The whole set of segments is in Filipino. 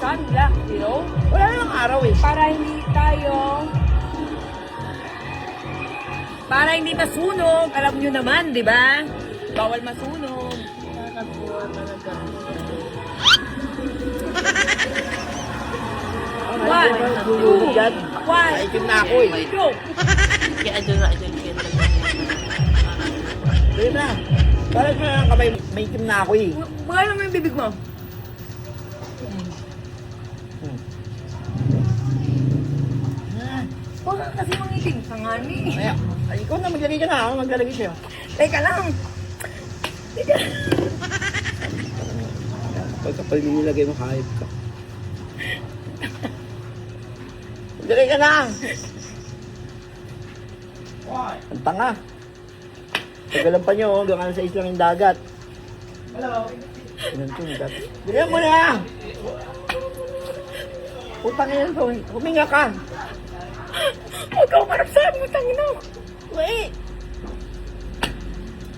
sunblock, you know? Wala namang araw eh. Para hindi masunog. Alam nyo naman, di ba? Bawal masunog. Nakakatuwa talaga. One, two, one, Naitim na ako eh. go! Kaya adyan na. Dali na. Parang ko na lang kamay, may itim na ako eh. Mga naman yung bibig mo. Huwag ka kasi mangiting ka nga ni. Ay, ikaw na maglagay ka na. Ako maglalagay sa'yo. Teka lang. Pagkapal nilagay mo, hayop ka. Maglagay ka na. Ang tanga. Tagalan pa nyo, hanggang sa islang yung dagat. Inan to, dagat. Bigyan mo na! Putang yan to, huminga ka. Huwag ka umarap sa amin, tangina. Wait!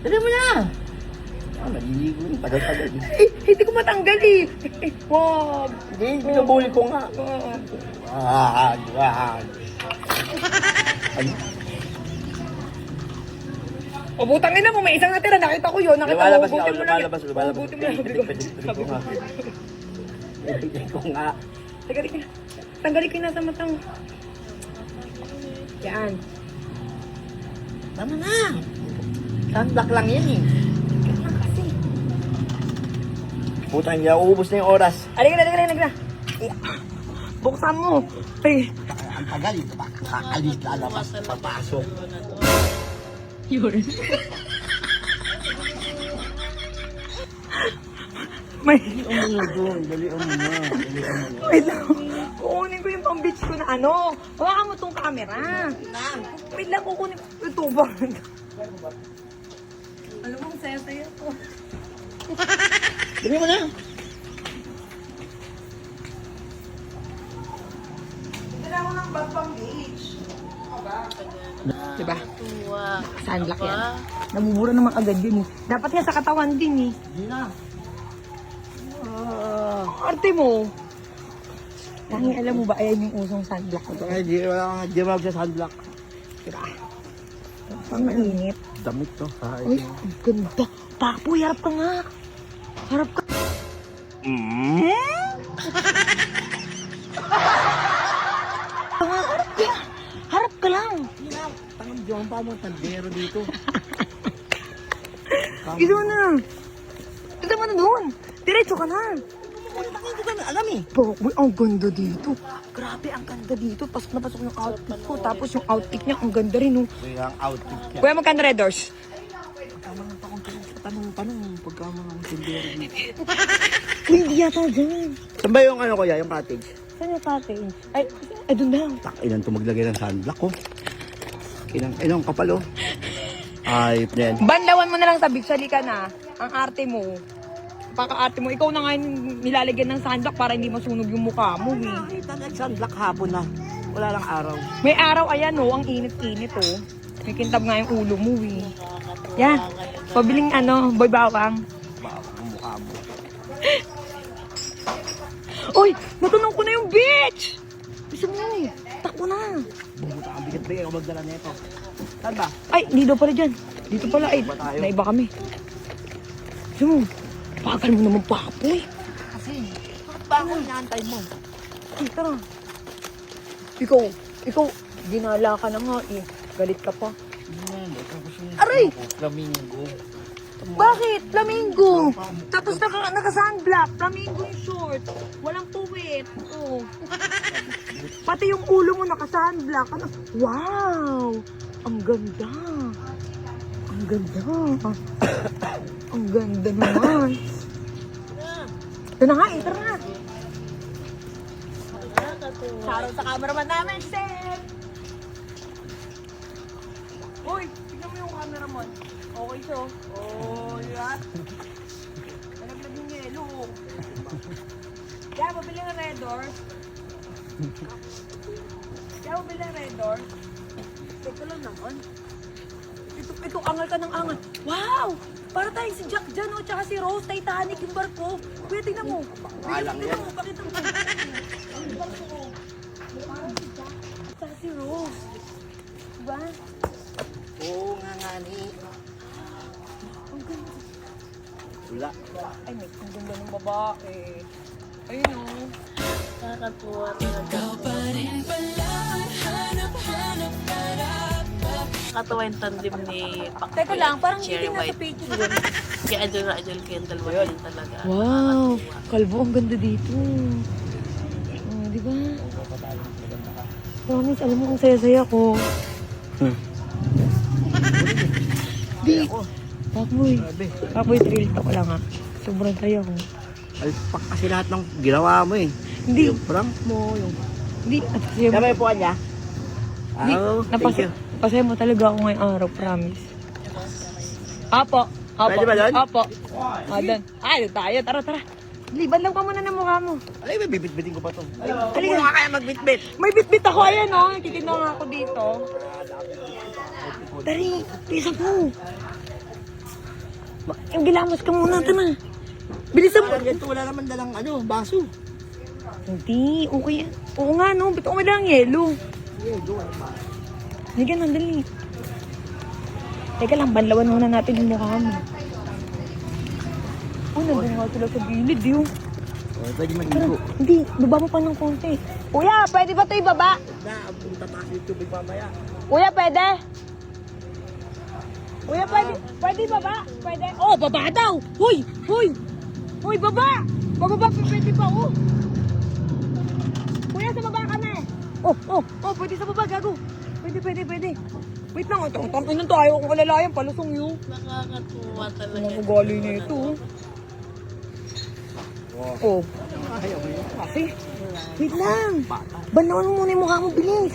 Dali mo na! Maliligo yun, tagal-tagal. Hindi ko matanggal eh. Wag. Hindi, binubuli ko nga. Wag. Wag. Ano? O butang ina mo, may isang natira. Nakita ko yun. Nakita Lumalabas ko. nga, Hugutin mo lang. lumalabas. Hugutin mo lang. Sabi ko nga. Sabi ko nga. Tanggalin ko yung nasa mata mo. Yan. Tama na. Sunblock lang yan eh. Yan kasi. Putang niya, uubos na yung oras. Halika na. Buksan mo. Ay. Ang tagal ito ba? Kakalis, lalabas, papasok. Yun. May... Dali mo na. Wait lang. Kukunin ko yung pang-beach ko na ano. Hawakan mo tong camera. Wait lang, kukunin ko. Ito ba? Alam mo, ang saya-saya ko. Dali mo na. Dala ko ng bag pang-beach. Diba? Tuwa. Sunblock yan. Nabubura naman agad yun eh. Dapat yan sa katawan din eh. Hindi na. Arte mo. Tangi, alam mo ba, ayan yung usong sunblock ko. Hindi mag sa sunblock. Diba? Pang mainit. Damit to. Uy, ang ganda. Papoy, harap ka nga. Harap ka. Harap ka. Harap ka lang. Hindi na. Tangang diyan pa mo. Tandero dito. Ito na. Ito mo na doon. Diretso ka na. Hindi ko na alam eh. Uy, ang ganda dito. Grabe, ang ganda dito. Pasok na pasok yung outfit ko. Tapos yung outfit niya, ang ganda rin. Oh. Kaya ang outfit niya. Kuya, magkano red doors? Pagkamanang tanong. Pagkamanang tindero dito. Uy, hindi yata dyan. Saan ba yung ano kuya? Yung cottage? Saan yung cottage? Ay, doon lang. Ilan to maglagay ng sunblock ko. Inang kapal oh. Ayop na yan. Banlawan mo na lang sa beach. Halika na. Ang arte mo. Paka-arte mo. Ikaw na nga yung nilalagyan ng sunblock para hindi masunog yung mukha mo. Eh. Nakita na sunblock hapon na. Wala lang araw. May araw, ayan oh. Ang init-init oh. May kintab nga yung ulo mo eh. Yan. Pabiling ano, boy bawang. Baka ang mukha mo. Uy! Natunog ko na yung beach! Bisa mo eh. Takbo na. Bumuta ang bigat ba ako magdala nito. Saan ba? Ay, dito pala dyan. Dito pala. Ay, Ba tayo? naiba kami. Bisa mo. Bagal mo naman papoy. Kasi, bakit ba ako inaantay mo? Ay, tara. Ikaw, ginala ka na nga eh. Galit ka pa. Aray! Flamingo. Bakit? Flamingo! Tapos naka-sunblock. Flamingo yung short. Walang puwit. Oh. Pati yung ulo mo naka-sunblock. Ano? Wow! Ang ganda. Ang ganda. Ang ganda naman. Ito na nga eh. Tara na. Shoutout sa cameraman namin, Seth! Uy, tignan mo yung cameraman. Okay siya. Oh, yan. Nalaglag yung yelo. Kaya mabili ng red doors. Teka lang naman. Ito, angal ka ng angal. Wow! Para tayo si Jack dyan, oh, tsaka si Rose, Titanic, yung barko. Kuya, tingnan mo. Kuya, Alang tingnan yan. mo, pakita mo. Yung barko, oh. Parang si Jack, tsaka si Rose. Diba? Oo nga nga ni. Ang ganda. Wala. Ay, may ang ganda ng babae. Ayun, oh. Nakakatuwa talaga. Nakakatuwa yung tandem ni Pacquiao Teka lang, at parang Cherry hindi nasa White. picture. Kaya idol ko yung dalawa yun talaga. Wow, Nakakatuwa. kalbo, ang ganda dito. Oh, di ba? Promise, alam mo kung saya-saya ko. Di. Pakboy. Pakboy, thrill talk lang ha. Sobrang saya ko. Alpak kasi lahat ng ginawa mo eh. Hindi. Yung prank mo, yung... Hindi, napasaya mo. Kaya may puwan niya? Hindi, Oh, thank you. napasaya mo talaga ako ngayong araw, promise. Apo. Apo. Pwede ba doon? Apo. Doon. Doon tayo. Tara, tara. Liban lang pa muna ng mukha mo. Ay, may bibit-bitin ko pa to. Ay, Halika. hindi ka kaya magbitbit. May bitbit ako, ayan o. Nagtitinda nga ako dito. Dari, pisa mo. Yung gilamos ka muna, ito na. Bilisan mo. Parang ganito, wala naman dalang baso. Hindi, okay yan. Oo nga, no. Bito ko lang yelo. Yeah, go. Hindi ka dali. Teka lang, banlawan muna natin yung mukha mo. Oh, nandun nga sila sa gilid, yun. Oh, pwede maligo. Hindi, baba mo pa ng konti. Kuya, pwede ba ito ibaba? Na, ang tataas yung tubig mamaya. Kuya, pwede? Kuya, pwede? Pwede baba? Pwede? Oh, baba daw! Hoy! Hoy! Hoy, baba! Bababa pa, pwede pa, oh! Kuya, sa baba kami! Oh, pwede sa baba, gago! Pwede. Wait lang, ito, ang tangin to, ayaw kong alalayan, palusong yun. Nakakatuwa talaga. Ang ugali na ito, oh. Ayaw mo yun. Kasi, wait lang! Banawan mo muna yung mukha mo, bilis!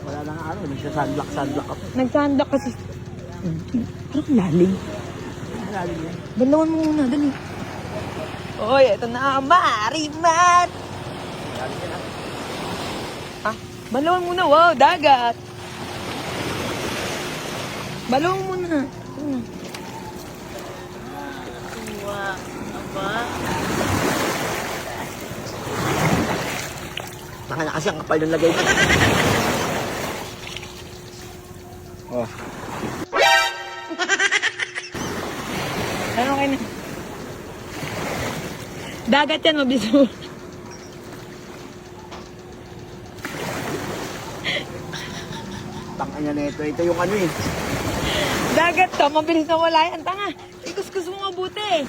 Wala nang nagsasunblock ako. Nagsandak kasi. Parang lalim. Malalim yan. Banawan mo muna, dali. Oy, ito na, Marimat! Balawan muna, wow, dagat. Balawan muna. Tuwa. Aba. Baka na kasi ang kapal ng lagay mo. Oh. Ano kayo na? Dagat yan, mabilis mo. Tanganya na ito. Ito yung eh. Dagat to, mabilis na wala yan. Tanga, ikuskus mo mabuti.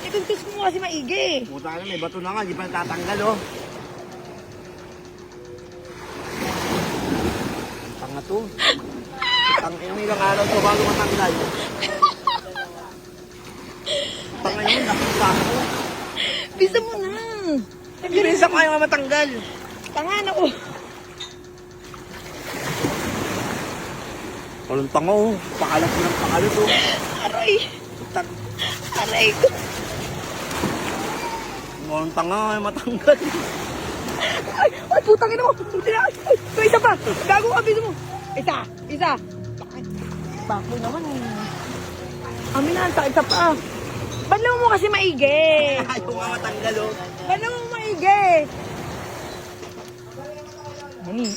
Ikuskus mo kasi maigi. Puta na, may bato na nga. Di pa natatanggal, oh. Tanga to. Yung ilang araw to bago matanggal. Tanga yun, nakita ko. Bisa mo na. Nag-iisa ko ayaw matanggal. Tanga na ko. Walang tanga, oh. Pakalat ng pakalat, oh. Aray. Tang- Aray ko. Walang tanga, ayaw matanggal. Ay, putang ina mo. Ay, ito isa pa. Gago ka, bisa mo. Isa. Bako naman. Amin na, sa isa pa. Banlaw mo kasi maigi. Ayaw nga matanggal, oh. Banlaw mo maigi.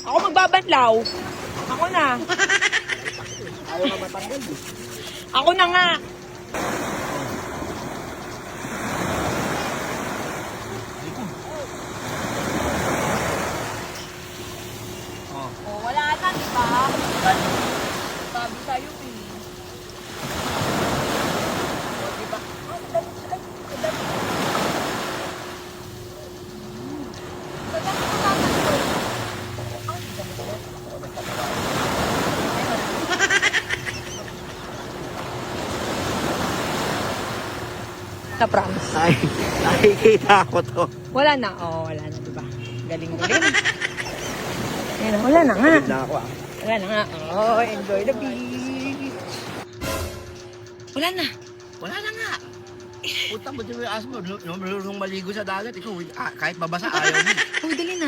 Ako magbabanlaw. Ako na. Ayaw nga matanggal, eh. Ako na nga. Oh, wala na, di ba? Sabi sa'yo eh. Oh, di ba? Oh, dali. Na promise. Ay, nakikita ko to. Wala na. Oh, wala na, di ba? Galing. Ayan, wala na nga. Pagod na ako, ah. Wala na nga. Oh, enjoy the beach. Wala na. Wala na nga. Puta, ba't yung aso mo? Nung maligo sa dagat, ikaw, kahit babasa, ayaw mo. Uy, dali na.